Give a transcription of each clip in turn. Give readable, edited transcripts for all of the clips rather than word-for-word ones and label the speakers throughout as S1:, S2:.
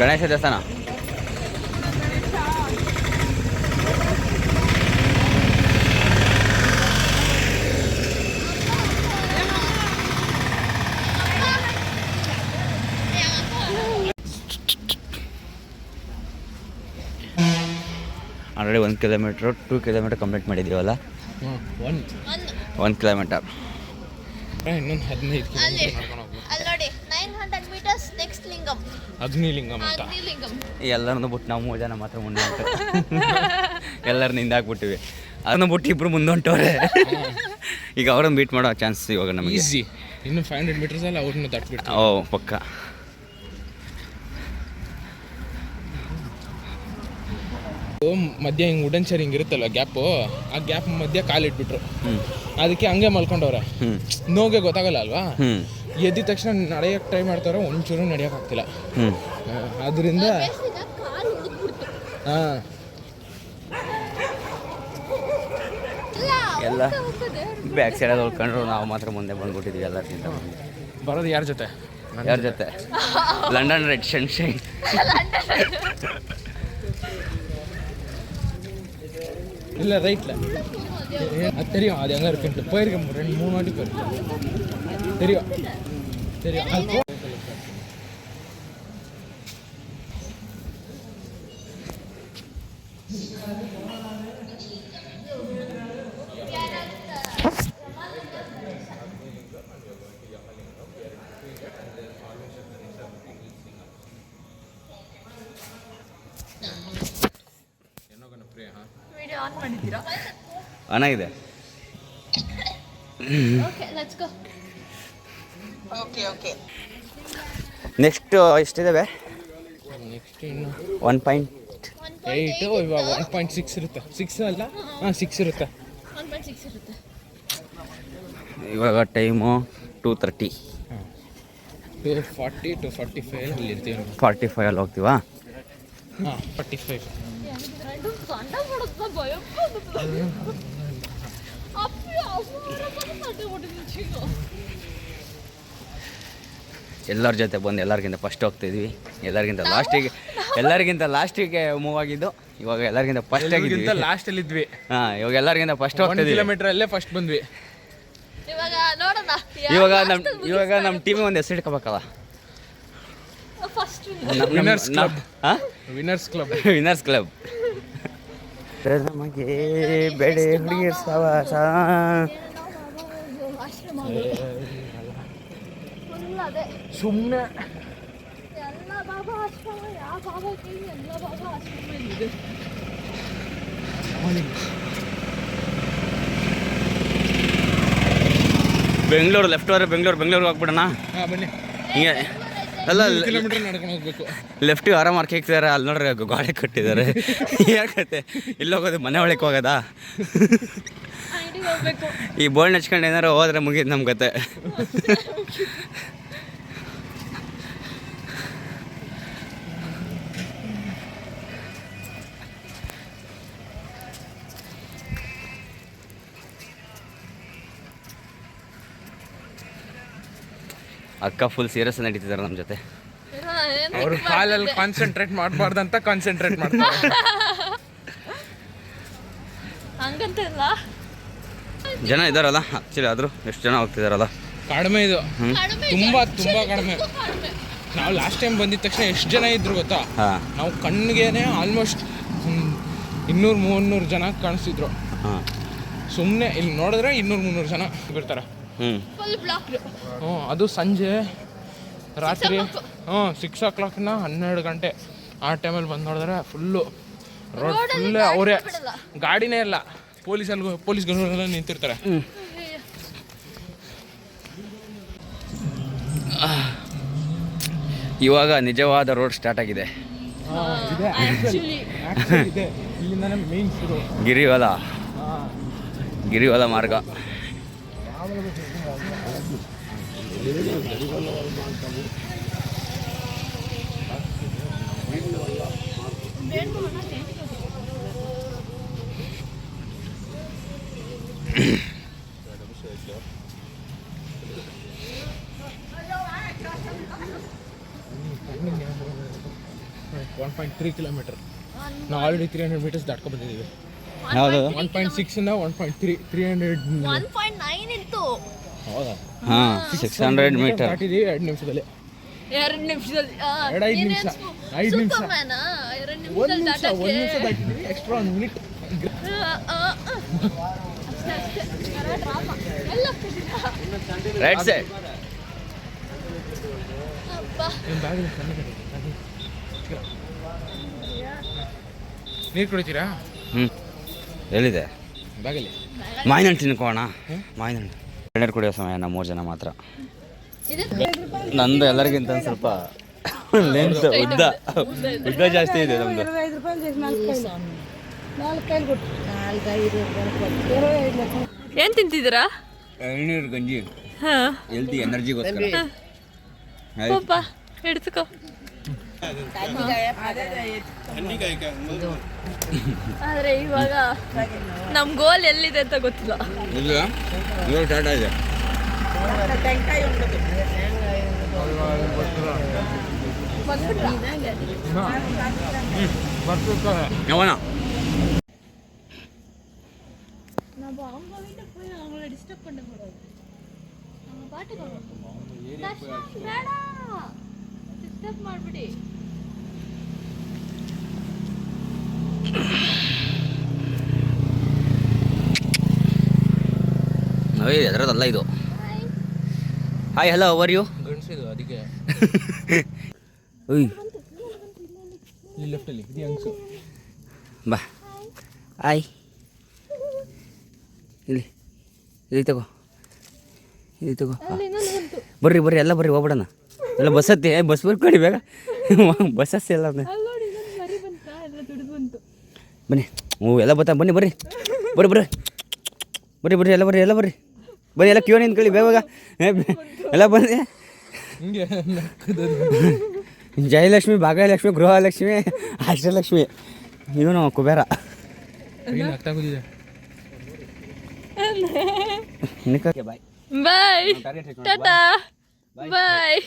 S1: ಗಣೇಶ ದೇವಸ್ಥಾನ. Already 1 kilometre 2 kilometre complete ಮಾಡಿದ್ದೀವಲ್ಲ. 1 kilometre
S2: ಇನ್ನೊಂದು 15 ಕಿಲೋಮೀಟರ್ ನಡ್ಕೊಂಡು ಹೋಗ್ಬೇಕು.
S3: ಅಲ್ಲಿ ನೋಡಿ 900 ಮೀಟರ್ಸ್ ನೆಕ್ಸ್ಟ್ ಲಿಂಗಂ,
S2: ಅಗ್ನಿಲಿಂಗಂ ಅಂತ.
S3: ಅಗ್ನಿಲಿಂಗಂ.
S1: ಎಲ್ಲರನ್ನು ಬಿಟ್ಟು ನಾವು 3 ಜನ ಮಾತ್ರ ಮುಂದೆ ಹೊಂಟು ಎಲ್ಲರನ್ನ ಹಿಂದಾಕ್ಬಿಟ್ಟಿವಿ. ಅದನ್ನು ಬಿಟ್ಟು ಇಬ್ಬರು ಮುಂದೆ ಹೊಂಟವ್ರೆ. ಈಗ ಅವ್ರನ್ನ ಬೀಟ್ ಮಾಡೋ ಚಾನ್ಸ್ ಇವಾಗ ನಮಗೆ
S2: ಈಸಿ. ಇನ್ನು 500 ಮೀಟರ್ಸ್ ಅಲ್ಲ ಅವ್ರನ್ನ ತಟ್ಬಿಟ್ಟು.
S1: ಓ ಪಕ್ಕ.
S2: ಮಧ್ಯ ಹಿಂಗೆ ವುಡನ್ ಚೇರ್ ಹಿಂಗೆ ಇರುತ್ತಲ್ಲ ಗ್ಯಾಪು, ಆ ಗ್ಯಾಪ್ ಮಧ್ಯ ಕಾಲಿಟ್ಬಿಟ್ರು.
S1: ಹ್ಞೂ
S2: ಅದಕ್ಕೆ ಹಂಗೆ ಮಲ್ಕೊಂಡವ್ರೆ.
S1: ಹ್ಞೂ
S2: ನೋಗೆ ಗೊತ್ತಾಗಲ್ಲ ಅಲ್ವಾ.
S1: ಹ್ಞೂ
S2: ಎದ್ದ ತಕ್ಷಣ ನಡೆಯೋಕ್ಕೆ ಟ್ರೈ ಮಾಡ್ತಾವ್ರೆ, ಒಂಚೂರು ನಡೆಯೋಕ್ಕಾಗ್ತಿಲ್ಲ.
S1: ಹ್ಞೂ
S2: ಅದರಿಂದ
S3: ಕಾಲು ಉಳಿದ್ಬಿಡ್ತು.
S2: ಹಾಂ
S1: ಎಲ್ಲ ಬ್ಯಾಕ್ ಸೈಡಲ್ಲಿ ಉಳ್ಕೊಂಡ್ರು, ನಾವು ಮಾತ್ರ ಮುಂದೆ ಬಂದ್ಬಿಟ್ಟಿದ್ವಿ ಎಲ್ಲರಿಗಿಂತ.
S2: ಬರೋದು ಯಾರ ಜೊತೆ?
S1: ಯಾರ ಜೊತೆ? London red sunshine.
S2: ಇಲ್ಲ ரைட்டில் அது தெரியும். அது எங்கே இருக்குன்ட்டு போயிருக்கேன் 2-3 வாட்டி போயிருக்கேன். தெரியும் தெரியும். அது
S4: ವಿಡಿಯೋ ಆನ್ ಮಾಡಿದ್ದೀರಾ?
S1: ಚೆನ್ನಾಗಿದೆ.
S3: Okay let's go.
S4: Okay
S1: next ಎಷ್ಟಿದ್ದಾವೆ?
S2: ನೆಕ್ಸ್ಟ್ ಇನ್ನು
S1: 1.8
S2: ಇವಾಗ 1.6 ಇರುತ್ತೆ. 6 ಅಲ್ಲ, ಹಾಂ 6 ಇರುತ್ತೆ.
S3: 1.6 ಇರುತ್ತೆ.
S1: ಇವಾಗ ಟೈಮು 2:30.
S2: 2:40 to 45 ಅಲ್ಲಿ ಇರ್ತೀವಿ.
S1: 45 ಅಲ್ಲಿ ಹೋಗ್ತೀವಾ?
S2: ಹಾಂ 45.
S3: ಎರಡು ಸಣ್ಣ ಬಿಡುತ್ತ ಭಯ ಅಪ್ಪಿ
S1: ಎಲ್ಲರ ಜೊತೆ ಬಂದು ಎಲ್ಲರಿಗಿಂತ ಫಸ್ಟ್ ಹೋಗ್ತಿದ್ವಿ. ಎಲ್ಲರಿಗಿಂತ ಲಾಸ್ಟಿಗೆ ಮೂವ್ ಆಗಿದ್ದು. ಇವಾಗ ಎಲ್ಲರಿಗಿಂತ ಫಸ್ಟ್ ಆಗಿದ್ವಿ.
S2: ಲಾಸ್ಟಲ್ಲಿ ಇದ್ವಿ.
S1: ಹಾಂ ಇವಾಗ ಎಲ್ಲರಿಗಿಂತ ಫಸ್ಟ್
S2: 1
S1: ಹೋಗ್ತಿದ್ವಿ.
S2: ಕಿಲೋಮೀಟರ್ ಅಲ್ಲೇ ಫಸ್ಟ್ ಬಂದ್ವಿ.
S3: ಇವಾಗ ನೋಡೋಣ.
S1: ಇವಾಗ ನಮ್ಮ ಟೀಮಿಗೆ ಒಂದು ಹೆಸರು ಇಟ್ಕೋಬೇಕಲ್ಲ.
S3: First
S2: winners club.
S1: ಹಾಂ
S2: ವಿನ್ನರ್ಸ್ ಕ್ಲಬ್.
S1: Winners club. ನಮಗೆ ಬೇಡ ಹುಡುಗಿಯರ್ ಸವಾಸ.
S3: ಆಶ್ರಮ ಫುಲ್ ಅದೇ
S2: ಸುಮ್ಮನೆ
S3: ಎಲ್ಲ ಬಾಬಾ ಆಶ್ರಮ. ಯಾವ ಬಾಬಾ ಕೇಳಿ ಎಲ್ಲ ಬಾಬಾ ಆಶ್ರಮ ಇದೆ.
S1: ಬೆಂಗಳೂರು ಲೆಫ್ಟ್ ಹೋದ್ರೆ ಬೆಂಗಳೂರಿಗೆ ಹೋಗ್ಬಿಡೋಣ.
S2: ಹಾಂ ಬನ್ನಿ.
S1: ಹಿಂಗೆ ಅಲ್ಲ
S2: ಕಿಲೋಮೀಟರ್ ನಡ್ಕೊಂಡು ಹೋಗ್ಬೇಕು.
S1: ಲೆಫ್ಟಿಗೆ ಆರಾಮ್ ಹಾಕಿದ್ದಾರೆ. ಅಲ್ಲಿ ನೋಡ್ರಿ ಗಾಡಿ ಕಟ್ಟಿದ್ದಾರೆ. ಯಾಕತ್ತೆ ಇಲ್ಲಿ ಹೋಗೋದು? ಮನೆ ಒಳಗೆ ಹೋಗೋದಾ?
S3: ಅಂಗಡಿಗೆ ಹೋಗ್ಬೇಕು.
S1: ಈ ಬೋರ್ಡ್ ನೆಚ್ಕೊಂಡು ಏನಾರು ಹೋದ್ರೆ ಮುಗೀತು ನಮ್ಮ ಕತೆ. ಅಕ್ಕ ಫುಲ್ ಸೀರಿಯಸ್ ನಡೀತಿದ್ದಾರೆ ನಮ್ಮ ಜೊತೆ.
S2: ಅವರು ಕಾಲಲ್ಲಿ ಕಾನ್ಸಂಟ್ರೇಟ್ ಮಾಡಬಾರ್ದಂತ ಕಾನ್ಸಂಟ್ರೇಟ್ ಮಾಡ್ತಾರೆ.
S3: ಹಂಗಂತಲ್ಲ
S1: ಜನ ಇದ್ದಾರಲ್ಲ ಆ್ಯಕ್ಚುಲಿ. ಆದರೂ ಎಷ್ಟು ಜನ ಹೋಗ್ತಿದ್ದಾರಲ್ಲ?
S2: ಕಡಿಮೆ ಇದು.
S3: ಕಡಿಮೆ
S2: ತುಂಬ ಕಡಿಮೆ. ನಾವು ಲಾಸ್ಟ್ ಟೈಮ್ ಬಂದಿದ ತಕ್ಷಣ ಎಷ್ಟು ಜನ ಇದ್ರು ಗೊತ್ತಾ?
S1: ಹಾಂ
S2: ನಾವು ಕಣ್ಣಿಗೇನೆ ಆಲ್ಮೋಸ್ಟ್ 200-300 ಜನ ಕಾಣಿಸ್ತಿದ್ರು.
S1: ಹಾಂ
S2: ಸುಮ್ಮನೆ ಇಲ್ಲಿ ನೋಡಿದ್ರೆ 200-300 ಜನ ಬರ್ತಾರೆ.
S3: Full block.
S2: ಹ್ಞೂ ಅದು ಸಂಜೆ ರಾತ್ರಿ 6 o'clockನ 12 ಗಂಟೆ ಆ ಟೈಮಲ್ಲಿ ಬಂದು ನೋಡಿದ್ರೆ ಫುಲ್ಲು ರೋಡ್ ಫುಲ್ಲೇ ಅವರೇ. ಗಾಡಿನೇ ಇಲ್ಲ, ಪೊಲೀಸ್ಗಳೆಲ್ಲ ನಿಂತಿರ್ತಾರೆ.
S1: ಇವಾಗ ನಿಜವಾದ ರೋಡ್ ಸ್ಟಾರ್ಟ್ ಆಗಿದೆ.
S2: ಇಲ್ಲಿಂದಾನೆ ಮೇನ್ ಶುರು.
S1: ಗಿರಿವಲ ಮಾರ್ಗ.
S2: 1.3 ಕಿಲೋಮೀಟರ್. ನಾವು ಆಲ್ರೆಡಿ 300 ಮೀಟರ್ಸ್ ದಾಟ್ಕೊ ಬಂದಿದ್ದೀವಿ.
S1: ಯಾವುದು
S2: 1.6 ಇಂದ 1.3 300
S3: 1.9 ಇತ್ತು.
S2: ಹೌದಾ?
S1: ಹಾಂ 600 ಮೀಟರ್
S2: ದಾಟಿದ್ದೀವಿ 2 ನಿಮಿಷದಲ್ಲಿ.
S3: 2 ನಿಮಿಷದಲ್ಲಿ
S2: 5 ನಿಮಿಷ 5 ನಿಮಿಷ
S3: 2
S2: 1
S3: ನಿಮಿಷದಲ್ಲಿ
S2: ನಿಮಿಷ 1 ನಿಮಿಷ ದಾಟಿದ್ದೀವಿ. Extra 1 minute.
S1: Right side.
S2: ನೀರು ಕುಡಿತೀರಾ?
S1: ಎಲ್ಲಿದೆ
S2: ಬ್ಯಾಗಲ್ಲಿ?
S1: ಮಾವಿನಹಣ್ಣು ತಿನ್ಕೋಣ. ಮಾವಿನಹಣ್ಣು ಎಣ್ಣೆ ಕುಡಿಯೋ ಸಮಯ ನಮ್ಮ 3 ಜನ ಮಾತ್ರ. ನಂದು ಎಲ್ಲರಿಗಿಂತ ಒಂದು ಸ್ವಲ್ಪ ಲೆಂತ್ ಉದ್ದ ಜಾಸ್ತಿ ಇದೆ ನಮ್ಮದು.
S4: ಏನ್ ತಿಂತಿದ್ದೀರಾ?
S1: ಎಳ್ನೀರು ಗಂಜಿ, ಹೆಲ್ದಿ ಎನರ್ಜಿಗೋಸ್ಕರ.
S4: ಪಾಪ ಹಿಡ್ತುಕೋ. ಆದ್ರೆ ಇವಾಗ ನಮ್ ಗೋಲ್ ಎಲ್ಲಿದೆ ಅಂತ ಗೊತ್ತಿಲ್ಲ.
S1: ಇವಾಗ ಸ್ಟಾರ್ಟ್ ಆಗಿದೆ. எவனா
S3: நம்ம அவங்க வீட்டு போய் அவங்கள டிஸ்டர்ப் பண்ண கூடாது. நம்ம பாட்டுக்கு வேணாம், டிஸ்டர்ப் ಮಾಡ್ಬಿಡಿ.
S1: ಎದರದಲ್ಲ ಇದು. ಹಾಯ್ ಹಲೋ ಅವರ್ ಯು
S2: ಗಂಡಸಿದು ಅದಕ್ಕೆ
S1: ಓಯ್
S2: ಇಲ್ಲಿ ಲೆಫ್ಟಲ್ಲಿ ಇದು ಯಂಗ್ಸು.
S1: ಬಾ ಹಾಯ್ ಇಲ್ಲಿ ಇಲ್ಲಿ ತಗೋ ಬರ್ರಿ ಬರ್ರಿ ಎಲ್ಲ ಬರ್ರಿ ಹೋಗ್ಬಿಡೋಣ. ಎಲ್ಲ ಬಸ್ ಹತ್ತಿ ಬಸ್ ಬರ್ಕೊಡಿ ಬೇಗ. ಬಸ್ ಹತ್ತಿ ಎಲ್ಲ ಬನ್ನಿ. ಎಲ್ಲ ಬರ್ತಾ ಬನ್ನಿ ಬರ್ರಿ ಬರ್ರಿ ಬರ್ರಿ ಬರ್ರಿ ಬರ್ರಿ ಎಲ್ಲ ಬರ್ರಿ ಎಲ್ಲ ಬರ್ರಿ ಬನ್ನಿ ಎಲ್ಲ ಕ್ಯೂ ನಿಂತ್ಕೊಳ್ಳಿ ಬೇಗ ಎಲ್ಲ ಬಂದೆ. ಜಯಲಕ್ಷ್ಮಿ, ಭಾಗ್ಯಲಕ್ಷ್ಮಿ, ಗೃಹಲಕ್ಷ್ಮಿ, ಅಷ್ಟಲಕ್ಷ್ಮಿ, ಇವನು ಕುಬೇರ. ಬಾಯ್
S4: ಬಾಯ್ ಟಾಟಾ ಬಾಯ್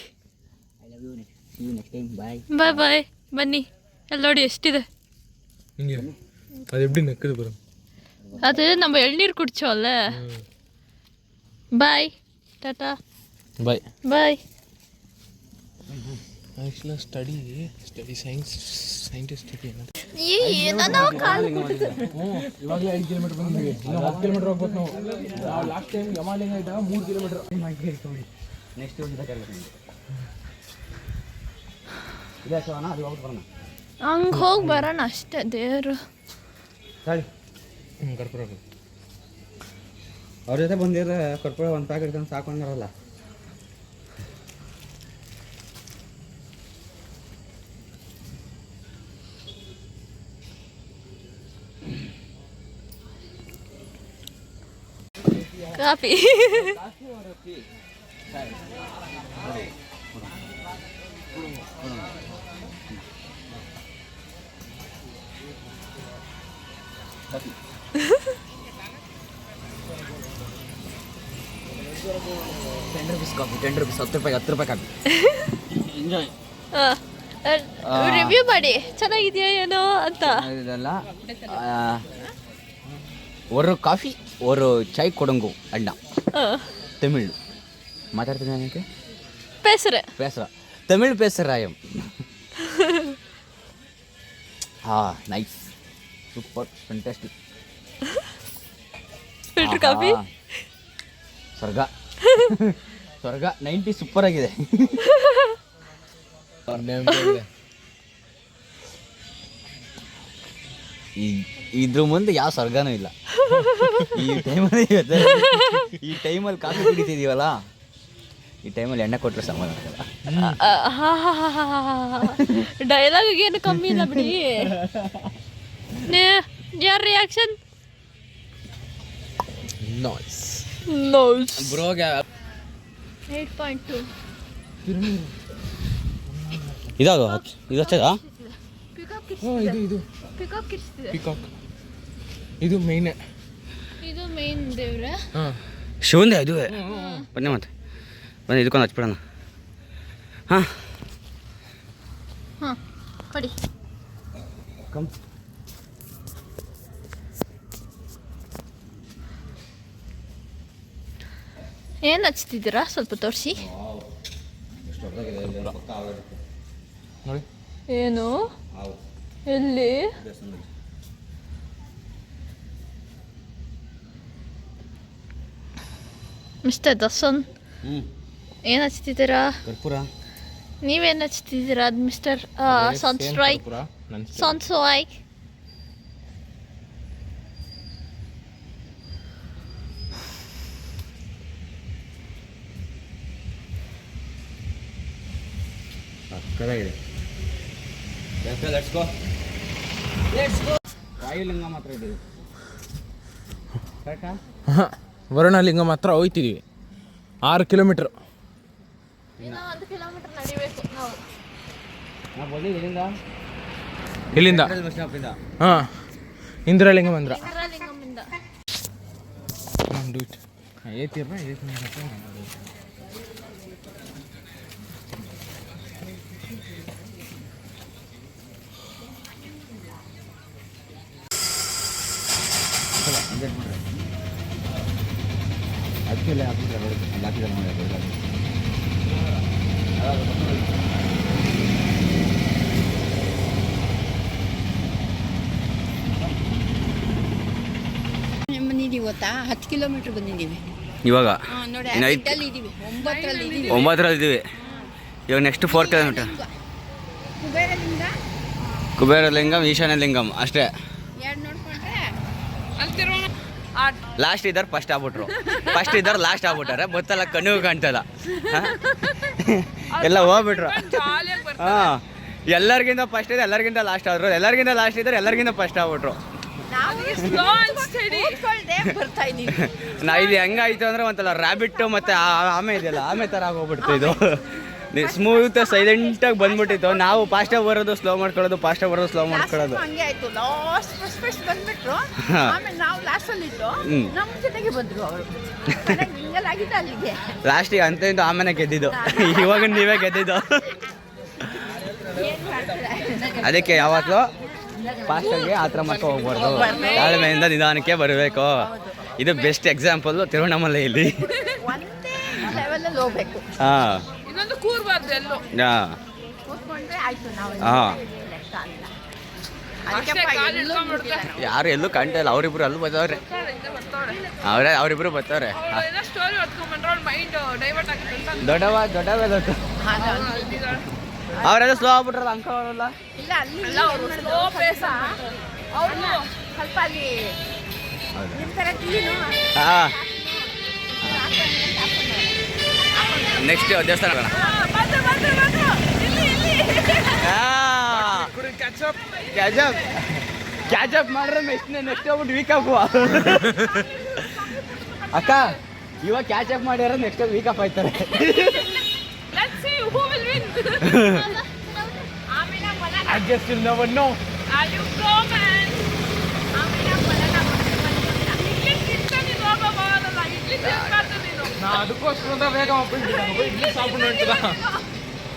S4: ಬಾಯ್ ಬಾಯ್. ಬನ್ನಿ ಅಲ್ಲಿ ನೋಡಿ ಎಷ್ಟಿದೆ.
S2: ಅದು ಎಪ್ಪಡಿ ನಕ್ಕದು ಬರೋ
S4: ಅದು நம்ம ಎಳ್ನೀರು ಕುಡಿಚೋಲ್ಲ. ಬಾಯ್ ಟಾಟಾ
S2: ಬಾಯ್
S4: ಬಾಯ್.
S2: ಆ್ಯಕ್ಚುಲಿ ಸ್ಟಡಿ ಸೈಂಟಿಸ್ಟ್ ಸ್ಟಡಿ ಅನ್ನೋದು. ಇವಾಗಲೇ 5 ಕಿಲೋಮೀಟರ್ ಬಂದಿದ್ದೀವಿ. ಇನ್ನು 10 ಕಿಲೋಮೀಟರ್ ಹೋಗ್ಬೇಕು ನಾವು. ಲಾಸ್ಟ್ ಟೈಮ್ ಯಮಾಲಿಂಗ ಇದ್ದಾಗ 3 ಕಿಲೋಮೀಟರ್.
S1: ನೆಕ್ಸ್ಟ್ ಇದೆ ಸೋಣ ಅದು ಹೋಗ್ಬಿಟ್ಟು ಬರೋಣ.
S4: ಹಂಗೆ ಹೋಗಿ ಬರೋಣ ಅಷ್ಟೇ. ದೇವರು
S1: ಸರಿ
S2: ಕರ್ಪೂರ
S1: ಅವ್ರ ಜೊತೆ ಬಂದಿದ್ರೆ ಕರ್ಪೂರ ಒಂದು ಪ್ಯಾಕೆಟ್ ಇಟ್ಕೊಂಡು ಸಾಕೊಂಡ್ರಲ್ಲ.
S4: Coffee
S1: ₹10 coffee, ₹10 coffee. Enjoy.
S4: Review ಮಾಡಿ ಚೆನ್ನಾಗಿದೆಯಾ ಏನೋ ಅಂತ.
S1: ಇದೆಲ್ಲ ஒரு காஃபி ஒரு சாய் கொடுங்கோ அண்ணா. தமிழ் மாತಾಡ್ತೀನಿ ನನಗೆ பேசுற தமிழ் பேசுறாயம். Nice super fantastic.
S4: Filter coffee ಸ್ವರ್ಗ
S1: 90 ಸೂಪರ್ ಆಗಿದೆ. ಇದ್ರ ಮುಂದೆ ಯಾವ ಸ್ವರ್ಗನೂ ಇಲ್ಲ. ಈ ಟೈಮಲ್ಲಿ ಕಾಫಿ ಕುಡಿತಿದೀವಲ್ಲ, ಈ ಟೈಮಲ್ಲಿ ಎಣ್ಣೆ ಕೊಟ್ಟರೆ ಸಮಾಧಾನ ಆಗಲ್ಲ.
S4: ಡೈಲಾಗ್ ಏನು ಕಮ್ಮಿ ಇಲ್ಲ ಬಿಡಿ. ಯಾರ ರಿಯಾಕ್ಷನ್?
S2: ನೈಸ್
S1: ಬ್ರೋಗೆ
S4: 8.2
S1: ಇದಾದು ಇದು ಹಚ್ಚದಾ?
S2: ಪಿಕಾಕ್ ಇದು ಮೇನ್.
S4: ಇದು ಮೇನ್ ದೇವ್ರ.
S1: ಶಿವಂದೇ ಇದು. ಬನ್ನಿ ಮತ್ತೆ ಬನ್ನಿ ಇದಕ್ಕೊಂದು ಹಚ್ಬಿಡೋಣ. ಹಾಂ
S3: ಹಾಂ ಕೊಡಿ.
S1: ಕಮ್.
S3: ಏನು ಹಚ್ತಿದ್ದೀರಾ ಸ್ವಲ್ಪ ತೋರಿಸಿ.
S2: ನೋಡಿ
S3: ಏನು ಎಲ್ಲಿ? ಮಿಸ್ಟರ್ ದರ್ಶನ್ ಏನು ಹಚ್ತಿದ್ದೀರಾ?
S1: ಕರ್ಪೂರ.
S3: ನೀವೇನು ಹಚ್ತಿದ್ದೀರಾ? ಅದು ಮಿಸ್ಟರ್ ಸನ್ಸ್ಟ್ರೈಕ್ ಸನ್ಸ್ಟ್ರೈಕ್.
S1: ಸಕ್ಕತ್ತಾಗಿದೆ. ವಾಯುಲಿಂಗ ಮಾತ್ರ ಇದೆ. ಕರೆಕ್ಟಾ?
S2: ವರುಣಲಿಂಗ ಮಾತ್ರ ಹೋಯ್ತಿದ್ದೀವಿ 6 ಕಿಲೋಮೀಟ್ರ್.
S3: ಇನ್ನೂ 1 ಕಿಲೋಮೀಟರ್ ನಡಿಬೇಕು ನಾವು.
S1: ನಾವು ಬಂದಿದ್ದು ಇಲ್ಲಿಂದ
S2: ಇಲ್ಲಿಂದ
S1: ಬಸ್ ಸ್ಟಾಪಿಂದ.
S2: ಹಾಂ ಇಂದ್ರಲಿಂಗ ಮಂದಿರ.
S3: ಇಂದ್ರಲಿಂಗಮಿಂದ.
S2: ಡೂ ಇಟ್ ಏತಿರ್ರ
S1: ಅದಕ್ಕೆ ಹಾಕಿದ್ರೆ ಅಲ್ಲಿ ಹಾಕಿದ್ರೆ ನೋಡಿ.
S5: ಬಂದಿದ್ದೀವಿ ಗೊತ್ತಾ? 10 ಕಿಲೋಮೀಟ್ರ್ ಬಂದಿದ್ದೀವಿ
S1: ಇವಾಗ
S5: ನೋಡಿ.
S1: ಇನ್ನು
S5: 8 ಇದ್ದೀವಿ, 9ರಲ್ಲಿ ಇದ್ದೀವಿ.
S1: 9ರಲ್ಲಿ ಇದ್ದೀವಿ. ಇವಾಗ ನೆಕ್ಸ್ಟ್ 4 ಕಿಲೋಮೀಟರ್.
S5: ಕುಬೇರಲಿಂಗ,
S1: ಕುಬೇರಲಿಂಗಂ, ಈಶಾನ್ಯಲಿಂಗಂ ಅಷ್ಟೇ.
S5: ಎರಡು ನೋಡ್ಕೊಂಡ್ರೆ
S4: ಅಲ್ಲಿ ತಿರುವಣ
S1: ಲಾಸ್ಟ್ ಇದ್ದಾರೆ ಫಸ್ಟ್ ಆಗ್ಬಿಟ್ರು. ಫಸ್ಟ್ ಇದ್ದಾರೆ ಲಾಸ್ಟ್ ಆಗ್ಬಿಟ್ಟಾರೆ. ಗೊತ್ತಲ್ಲ, ಕಣ್ಣಿಗೂ ಕಾಣ್ತಲ್ಲ. ಎಲ್ಲ ಹೋಗ್ಬಿಟ್ರು.
S4: ಜಾಲಿಯಾಗಿ ಬರ್ತಾರೆ.
S1: ಹಾಂ, ಎಲ್ಲರಿಗಿಂತ ಫಸ್ಟ್ ಇದೆ, ಎಲ್ಲರಿಗಿಂತ ಲಾಸ್ಟ್ ಆದ್ರು. ಎಲ್ಲರಿಗಿಂತ ಲಾಸ್ಟ್ ಇದ್ದಾರೆ, ಎಲ್ಲರಿಗಿಂತ ಫಸ್ಟ್ ಆಗ್ಬಿಟ್ರು.
S5: ನಾವು
S4: ಸ್ಲೋ ಅಂಡ್ ಸ್ಟಡಿ.
S5: ಕೂತ್ಕೊಳ್ದೆ ಬರ್ತಾ ಇದ್ದೀವಿ.
S1: ನಾ ಇದು ಹೆಂಗಾಯ್ತು ಅಂದ್ರೆ ಒಂಥರ ರ್ಯಾಬಿಟ್ ಮತ್ತೆ ಆಮೆ ಇದೆಯಲ್ಲ, ಆಮೆ ಥರ ಆಗೋಗ್ಬಿಡ್ತು ಇದು. ಸ್ಮೂತ್ ಸೈಲೆಂಟಾಗಿ ಬಂದ್ಬಿಟ್ಟಿತ್ತು. ನಾವು ಫಾಸ್ಟಾಗಿ ಬರೋದು, ಸ್ಲೋ ಮಾಡ್ಕೊಳ್ಳೋದು, ಫಾಸ್ಟಾಗಿ ಬರೋದು, ಸ್ಲೋ ಮಾಡ್ಕೊಳ್ಳೋದು.
S5: ಹಂಗೆ ಆಯ್ತು. ಲಾಸ್ಟ್ ಫಸ್ಟ್ ಬಂದ್ಬಿಟ್ರು. ಆಮೇಲೆ ನಾವು ಲಾಸ್ಟಲ್ಲಿ ಇದ್ದು ನಮ್ಮ ಜೊತೆಗೆ ಬಂದ್ರು ಅವರು. ಮಿಂಗಲ್ ಆಗಿದ್ದು ಅಲ್ಲಿಗೆ.
S1: ಲಾಸ್ಟಿಗೆ ಅಂತ ಇಂತ ಆಮೇಲೆ ಗೆದ್ದಿದ್ದು. ಇವಾಗ ನೀವೇ ಗೆದ್ದಿದ್ದು.
S5: ಏನು ಮಾಡ್ತಾರೆ?
S1: ಅದಕ್ಕೆ ಯಾವತ್ತೂ ಫಾಸ್ಟಾಗಿ ಆ ಥರ ಮಾಡ್ಕೊ ಹೋಗ್ಬಾರ್ದು. ತಾಳ್ಮೆಯಿಂದ ನಿಧಾನಕ್ಕೆ ಬರಬೇಕು. ಇದು ಬೆಸ್ಟ್ ಎಕ್ಸಾಂಪಲ್ಲು ತಿರುವಣ್ಣಾಮಲೈಯಲ್ಲಿ.
S5: ಒಂದೇ ಲೆವೆಲಲ್ಲಿ ಹೋಗ್ಬೇಕು.
S1: ಹಾಂ,
S4: ಇನ್ನೊಂದು ಕೂರ್ಬಾರ್ದು ಎಲ್ಲೋ.
S1: ಹಾಂ,
S5: ಕೂತ್ಕೊಂಡ್ರೆ ಆಯ್ತು. ನಾವು
S1: ಹಾಂ.
S5: ಲೆಕ್ಕ ಆಗಿಲ್ಲ.
S4: ಅಷ್ಟೇ ಕಾಲು ಹಿಡ್ಕೊಂಡ್ಬಿಡ್ತಾರೆ.
S1: ಯಾರು ಎಲ್ಲೂ ಕಾಣ್ತಾ ಇಲ್ಲ. ಅವರಿಬ್ರು ಅಲ್ಲೂ ಬರ್ತಾವ್ರೆ. ಅವರಿಬ್ರು ಬರ್ತಾವ್ರೆ.
S4: ಏನೋ ಸ್ಟೋರಿ ಹೊತ್ಕೊಂಡ್ಬಂದ್ರೆ ಅವ್ರ ಮೈಂಡ್ ಡೈವರ್ಟ್ ಆಗುತ್ತೆ ಅಂತ.
S1: ದೊಡ್ಡವ ಅವರೆಲ್ಲ ಸ್ಲೋ ಆಗ್ಬಿಟ್ರಲ್ಲ ಅಂಕ ಅವರಲ್ಲ.
S5: ಇಲ್ಲ ಅಲ್ಲಿ
S4: ಅಲ್ಲ, ಅವರು ಸ್ಲೋ ಪೇಸ್
S5: ಅವರು ಸ್ವಲ್ಪ ಅಲ್ಲಿ ನಿಮ್ಮ ಥರ ಕ್ಲೀನು
S1: ಹಾಂ, ನೆಕ್ಸ್ಟ್ ದೇವಸ್ಥಾನ ಹೋಗೋಣ. ಕ್ಯಾಚಪ್ ಮಾಡ್ರೆ ನೆಕ್ಸ್ಟ್ ಹೋಗ್ಬಿಟ್ಟು ವೀಕ್ ಆಫ್. ಅಕ್ಕ, ಇವಾಗ ಕ್ಯಾಚಪ್ ಮಾಡ್ಯಾರ, ನೆಕ್ಸ್ಟ್ ವೀಕ್ ಆಫ್ ಆಯ್ತಾರೆ.
S4: Let's see who will win.
S2: I guess you'll never know.
S4: Are you pro man? English ತಿಂತಾನೆ ಹೋಗಬಾರಲ್ಲ. English ತಿಂತಾನೆ ನೀನು.
S2: ನಾ ಅದಕ್ಕೋಸ್ಕರ ಬೇಗ ಹೋಗ್ಬಿಟ್ಟಿದ್ದೆ. ಇಲ್ಲಿ ಸಾಪಿಡ್ ಹೊಂಟಿದ.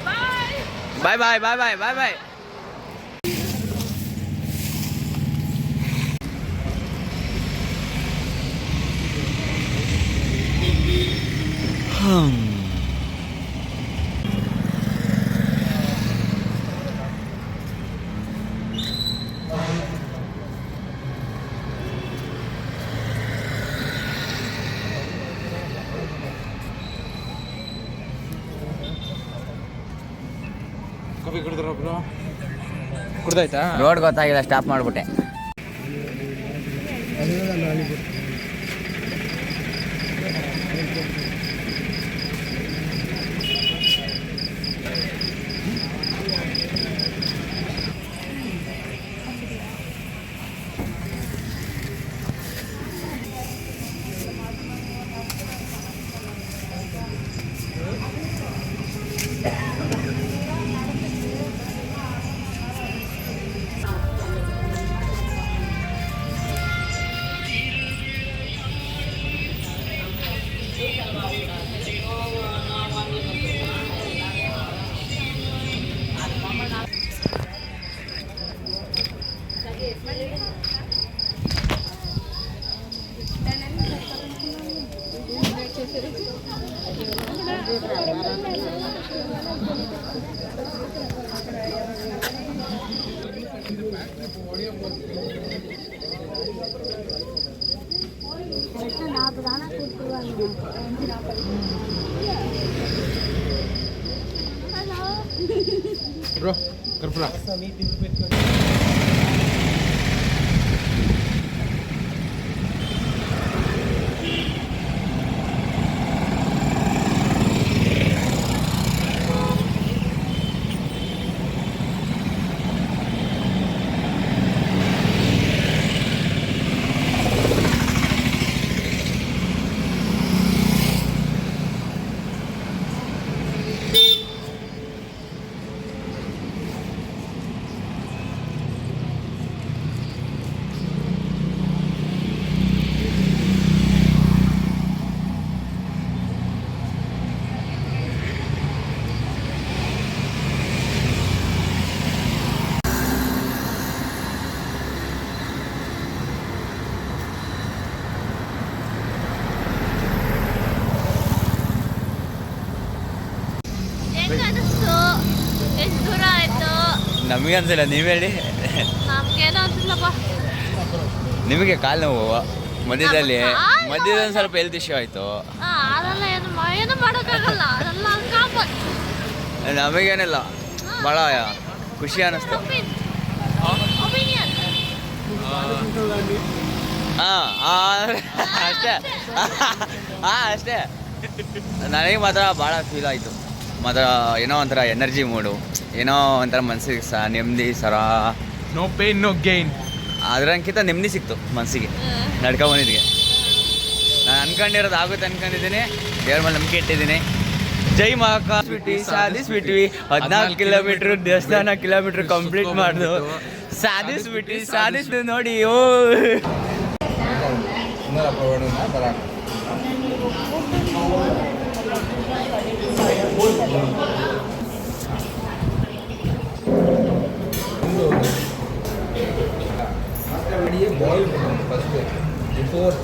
S4: Bye.
S1: ಬಾಯ್.
S2: ಕಾಫಿ ಕುಡಿದ್ರೊಬ್ರು ಕುಡ್ದಾಯ್ತಾ?
S1: ರೋಡ್ ಗೊತ್ತಾಗಿಲ್ಲ, ಸ್ಟಾಪ್ ಮಾಡಿಬಿಟ್ಟೆ.
S2: ಬ್ರೋ ಕರ್ಪೂರ.
S3: ಹೆಂಗನಿಸ್ತು? ಎಷ್ಟು ದೂರ ಆಯ್ತು?
S1: ನಮಗೆ ಅನ್ಸಿಲ್ಲ, ನೀವು ಹೇಳಿ.
S3: ನಮ್ಗೇನೋ ಅನ್ಸಿಲ್ಲಪ್ಪ.
S1: ನಿಮಗೆ ಕಾಲು ನೋವು ಮಧ್ಯದಲ್ಲಿ
S3: ಕಾಲು
S1: ಮಧ್ಯದಲ್ಲಿ ಸ್ವಲ್ಪ ಹೆಲ್ತ್ ಇಶ್ಯೂ ಆಯಿತು.
S3: ಅದೆಲ್ಲ ಏನು ಮಾಡೋಕ್ಕಾಗಲ್ಲ, ಅದೆಲ್ಲ ಕಾಮನ್.
S1: ನಮಗೇನಿಲ್ಲ, ಭಾಳ ಖುಷಿ ಅನ್ನಿಸ್ತು.
S3: ಒಪಿನಿಯನ್.
S1: ಅಷ್ಟೇ ಅಷ್ಟೇ. ನನಗೆ ಮಾತ್ರ ಭಾಳ ಫೀಲ್ ಆಯಿತು. ಮಾತ್ರ ಏನೋ ಒಂಥರ ಎನರ್ಜಿ ಮೂಡು, ಏನೋ ಒಂಥರ ಮನಸ್ಸಿಗೆ ನೆಮ್ಮದಿ ಸರ.
S2: No pain no gain.
S1: ಅದರಂಕಿಂತ ನೆಮ್ಮದಿ ಸಿಕ್ತು ಮನಸ್ಸಿಗೆ ನಡ್ಕೊಂಬಂದಿದ್ಗೆ. ನಾನು ಅನ್ಕೊಂಡಿರೋದು ಆಗುತ್ತೆ ಅನ್ಕೊಂಡಿದ್ದೀನಿ, ದೇವ್ರ ಮೇಲೆ ನಂಬಿಕೆ ಇಟ್ಟಿದ್ದೀನಿ. ಜೈ ಮಹಾಕಾಲ್ ಸಾಧಿಸ್ಬಿಟ್ವಿ. 14 ಕಿಲೋಮೀಟ್ರ್ ದೇವಸ್ಥಾನ ಕಿಲೋಮೀಟ್ರ್ ಕಂಪ್ಲೀಟ್ ಮಾಡಿದು ಸಾಧಿಸ್ದು ನೋಡಿ. ಓ
S6: boil first before